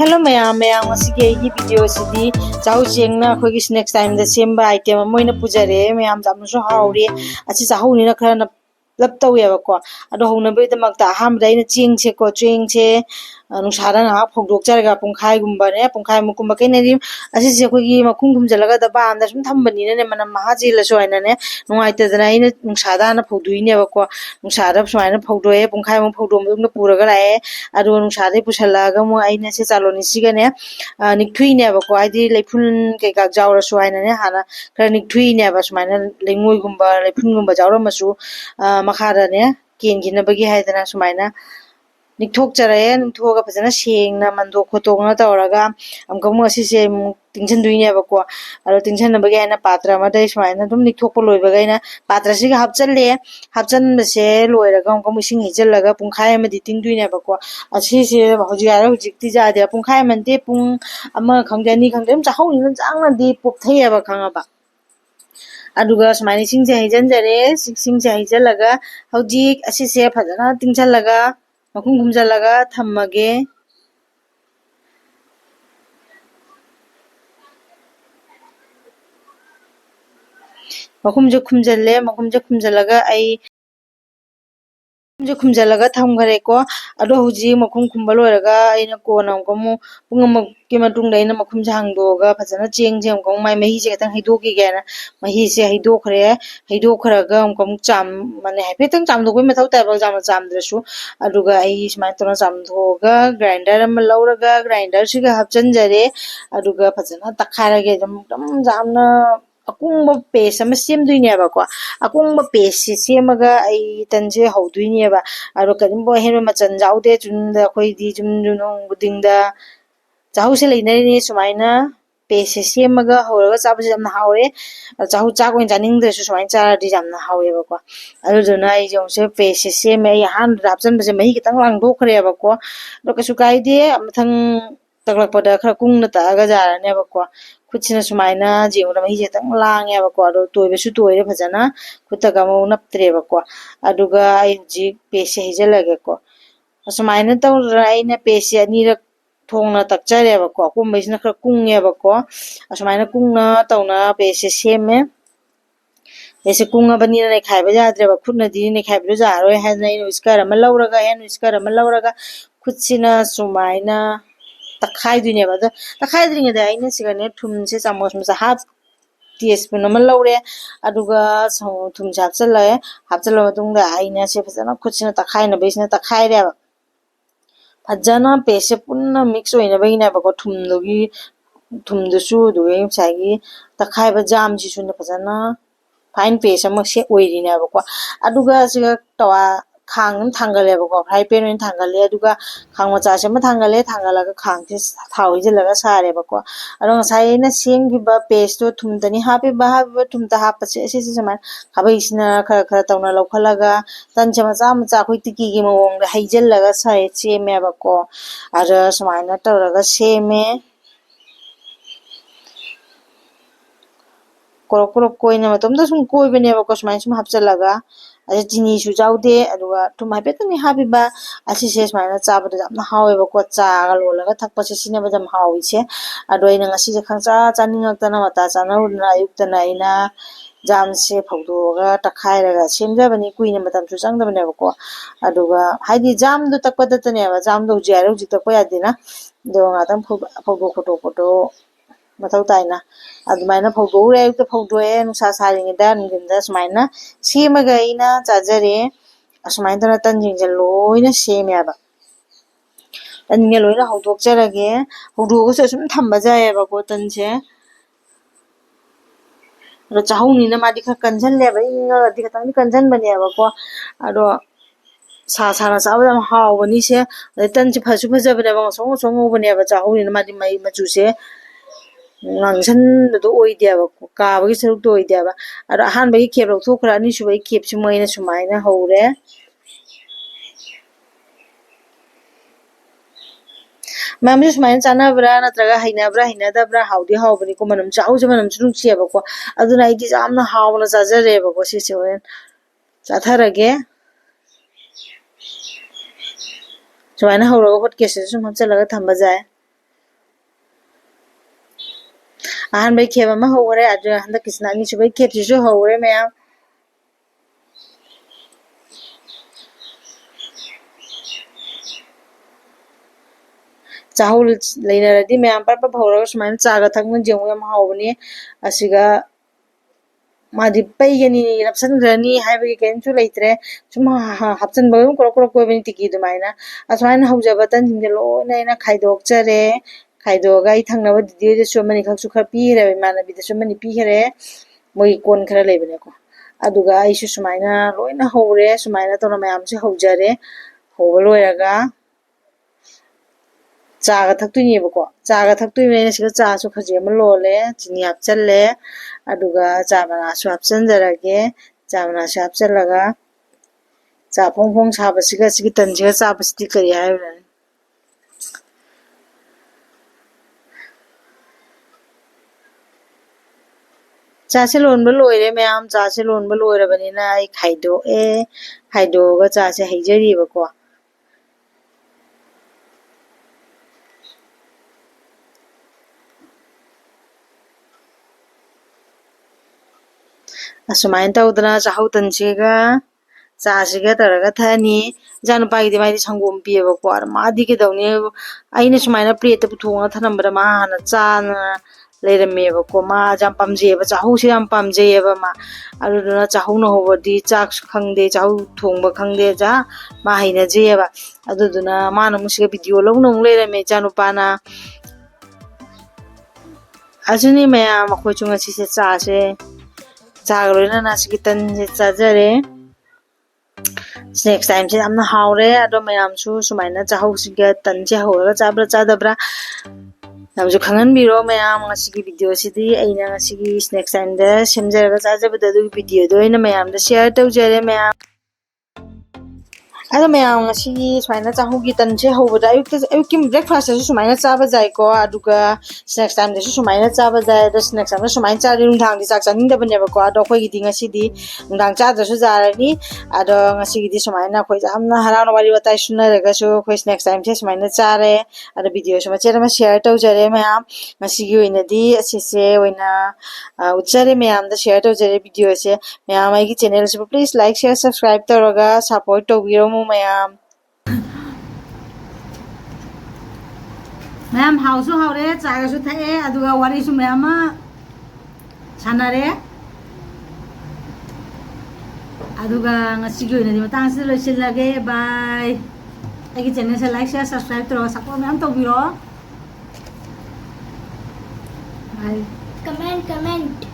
Hello ma'am asigi video sidi chau chengna khoi gi next time da semba item moina pujare ma'am jamnu so hauri achi chau ni na khara na lap taw ya ko ado hona be da makta ham dai na ching che ko ching che nung sara na phongdok charga pungkhai gumba ne pungkhai mukum ba kai ne asi se khoi gi makhum khum jalaga da ba anda sum thambani ne mana mahaji la so ina ne nungai ta dana ina nung sada na phogdui ne ba ko nung sada so ina phogdoe pungkhai mu phogdom na puraga rae ado nung sada pusala ga mo aina se chaloni siga ne nikthui ne ba ko aidi lephun ke ka jawra so ina ne hana kra nikthui ne ba smaina lengoi gumba lephun gumba jawra masu makhara ne ken gina bagi haidana smaina निथोक चराए निथोक फजना सेंगना मंदो खोतोंगना तौरगा हमको मसी से टिंशन दुइने बको अरो टिंशन बगे ना पात्र मा दai समायना दुम निथोक लोय बगैना पात्र सिगा हपचले हपचन बसे लोयरगा हमको मिसिंग हिजलगा पुंखाय मा दिटिंग दुइने बको असि से हजि आरो जिक्ति जादे पुंखाय मनते पुंग अमा खंगनि खंगदम चाहौनि जांगना दि पोपथैया खंगाबा अदुगा समायनि सिंसे हिजनजरे सिंसे हिजलगा हौजिक असि से फजना टिंशनलगा मखुम घुमजलगा थम्मगे मखुम जो खुमजले मखुम जो खुमजलगा आई जो खुमजलगा थमगरे को अदो हुजी मखुम खुमबा लोयरगा आइना कोना हमको पुंग के मतुंग दैना मखुम जहांगदोगा फजना चेंग जे हमको माय मही से खतंग हिदोकी गेना मही से हिदोखरगा हमको चाम माने हेपेतंग चामदोगै मथौ ताबल चामद्रसु अदुगा आई स्माय तोना चामदोगा ग्राइंडर अम लौरगा ग्राइंडर सिगा हपचनजरे अदुगा फजना तखारगे दम जामना अकुंबा पेस्ट अमा सेमदुइनेबा अकुंबा पेस्ट सेमगा आई तंजे हौदुइनेबा अरो करिमबो हेन मचन जाउदे जुनदा खोइदि जुनजुनों बुदिंदा चाहू से लेनरिने सुमाइना पेस्ट सेमगा हौरगा चाबसे जामना हावरे चाहू चाक ओइन जानिंगद्रसु सुमाइन चारदि जामना हावेबा अरो जुना आई जोंसे पेस्ट सेमे आई हान रापचन बसे मही खितंग लांगदोखरेबा रो कसु काइदे मथंग तगलकपदा खरा कुंगना तागा जारनेबा खुदसिना सुमाइना जेउना मही जेतंग लांगेबा अरो तोयबसु तोयरे फजना खुदतगा मौ नपत्रेबा अदुगा आई हुजी पेस्ट हिजलगे सुमाइना तौरा आइना पेस्ट अनिरक थोंना तक्चरेबा अकुंबैसिना खरा कुंगेबा असुमाइना कुंगना तौना पेस्ट सेमे ऐसे कुंगा बनीना ने खाइबा जाद्रेबा खुदनदी ने खाइबा जारोय हैना इन विस्कर अमा लौरगा हैन विस्कर अमा लौरगा खुदसिना सुमाइना तखाइदुनेबा तखाइद्रिङदा आइना सिगाने थुमसे चामच मसा हाफ टीस्पून अमा लौरे अदुगा थुमसे हापचला मतुंगदा आइना से फजना खुदसिना तखाइना बेसिना तखाइरेबा फजना पेस्ट पुन्ना मिक्स होइना बगिनेबा थुमदुगी थुमदुसु दुगे सागी तखाइबा जाम जिसुने फजना फाइन पेस्ट अमा से ओइरिनेबा अदुगा सिगा तवा खांग थांगलेबा फ्राई पैन में थांगले अदुगा खांग मचा से थांगले थांगलगा खांग से थाव हिजलगा सारेबा अरो साइना सेंगिबा पेस्ट तो थुमदनी हापेबा थुमता हापसे से समान खाबैसिना खरा खरा तौना लौखलगा तनसे मचा मचा खोइ टिकी गी मवंग हिजलगा साए चेमेबा अरो समाइना तौरगा सेमे कोरक कोरक कोइना मतमदा सुम कोइबनेबा सुमाइन सुम हापचलगा अरे चिनी सु जाउदे अदुगा तुम हापेतनी हाबिबा असि से सुमाइना चाबदा जामना हावेबा चागा लोलगा थकपसे सिनेबा जम हाविसे अदो आइना ngasi जे खंचा चानिंगतना मता चानौना अयुक्तना आइना जामसे फौदोगा तखाइरगा सेमजबनी कुइना मतमसु चंगदबनेबा अदुगा हाइदि जामदो तकपदतनेबा जामदो जियारो जि तकप यादेना दो ngatam फौदो फोटो मथौ ताइना अदुमाइना फौदोरे अयुक्ता फौदोए नुसा सारिङदा नुगिंदा सुमाइना सेमगा इना चाजरे असुमाइना तंजिंग लोइना सेमेबा तंजिंग लोइना हौदोकचरगे हौदोगसे सुम थम्बा जायबा तनसे रो चाहौनिना मादि खा कंजनलेबा इंगरदि खतंग कंजनबनेबा अरो सा साना चाबा जाम हावबनी से तनसे फसु फजबनेबा सोंग सोंगबनेबा चाहौनिना मादि मई मचुसे ngangsan do oidiaba kaabagi saruk do oidiaba ara han bagi kep lawthokra ani subai kep si moina sumaina hore mamju sumaina chanabra natraga hainadabra haudi hawbani ko manam chauja manam chunung chiaba ko aduna idi jamna hawna chajareba ko sise horen chatharage sumaina hawraga hot kese sum hamchalaga thamba jai ꯑꯍꯥꯟꯕꯩ ꯈꯦꯞ ꯑꯃ ꯍꯧꯈꯔꯦ ꯑꯗꯨꯅ ꯍꯟꯗꯛꯀꯤꯁꯤꯅ ꯑꯅꯤꯁꯨꯕꯩ ꯈꯦꯞꯁꯤꯁꯨ ꯍꯧꯈꯔꯦ ꯃꯌꯥꯝ ꯆꯥꯍꯧ ꯂꯩꯅꯔꯗꯤ ꯃꯌꯥꯝ ꯄꯔꯞ ꯄꯔꯞ ꯍꯧꯔꯒ ꯁꯨꯃꯥꯏꯅ ꯆꯥꯒ ꯊꯛꯅ ꯌꯦꯡꯉꯨ ꯌꯥꯝ ꯍꯥꯎꯕꯅꯤ ꯑꯁꯤꯒ मादी पैगनी नपसनग्रनी हाइबगी केमसु लेत्रे सुम हपचनब कोरक कोरक कोइबनी टिकी दुमाइना असुमाइना हौजब तनसिंजे लोइना इना खाइदोकचरे खाइदोगा इ थंगनब दिदिओ सुमनि खक्सु खर पीरे मानबीद सुमनि पीखरे मोइ कोन खरा लेबनेको अदुगा आइसु सुमाइना लोइना हौरे सुमाइना तोना मयामसे हौजरे हौब लोइरगा चागा थक्तुइनेबको चागा थक्तुइने सिगा चासु खजे अमा लोले चिनी हपचल्ले अदुगा चा मनासु हपचनजरगे चा मनासु हपचलगा चा फोंग फोंग साबसिगा सिगी तनसिगा चाबसिदि करि हाइबरन चासे लोनब लोइरे मयाम चासे लोनब लोइरबनिना आई खाइदोए खाइदोगा चासे हैजरिबको असुमाइन तौदना चाहौ तनसिगा चासिगा तरगा थनी जान पाइदे माइदे संगोम पिएबको अर मादी के दौनी आइने सुमाइना प्लेट पुथोंगा थनम्बरा मा हाना चाना लेरमेबको मा जाम पामजेबा चाहौ से जाम पामजेबा मा अरुदुना चाहौ न होबदी चाक खंगदे चाहौ थोंबा खंगदे जा मा हैना जेबा अदुदुना माना मुसिगा वीडियो लौना लेरमे जानुपाना अजुनी मयाम अखोइ चुंगा सिसे चासे चागा लोइना नासिगी तनसे चाजरे नेक्स्ट टाइम से हमना हावरे अदो मयामसु सुमाइना चाहौसिगा तनसे हौरगा चाब्रा चादब्रा नमजु खंगन बिरो मयाम ngasiगी वीडियो सिदी अइना ngasiगी नेक्स्ट टाइम दा सेमजरगा चाजबदा दु वीडियो दो अइना मयाम दा शेयर तौजरे मयाम अदो मयाम ngasiगी सुमाइना चाहौगी तनसे हौबदा अयुक्की ब्रेकफास्ट दसु सुमाइना चाबा जायको अदुगा स्नैक्स टाइम दसु सुमाइना चाबा जाय द स्नैक्स टाइम सुमाइना चारे नुंधांगदि चाक चानिंगदबनेबको अदो अखोइगिदि ngasiदी नुंधांग चादसु जारनी अदो ngasiगिदि सुमाइना अखोइ जामना हराउना वारी वताइ सुनरगासु अखोइ स्नैक्स टाइम से सुमाइना चारे अदो वीडियो सुमा चेरमा शेयर तौजरे मयाम ngasiगी ओइनादि असिसे ओइना उच्चरे मयाम दा शेयर तौजरे वीडियो से मयाम आइगी चैनल से प्लीज लाइक शेयर सब्सक्राइब तौरगा सपोर्ट तौबिरोमु मयाम मैम हाउसु हाउरे चागासु थाए अदुगा वारिसु मैम सानारे अदुगा ngasiगी ओइनादि मतंगसे लोइसिलगे बाय आइगी चैनल से लाइक शेयर सब्सक्राइब तौरगा सपोर्ट मैम तौबिरो बाय कमेंट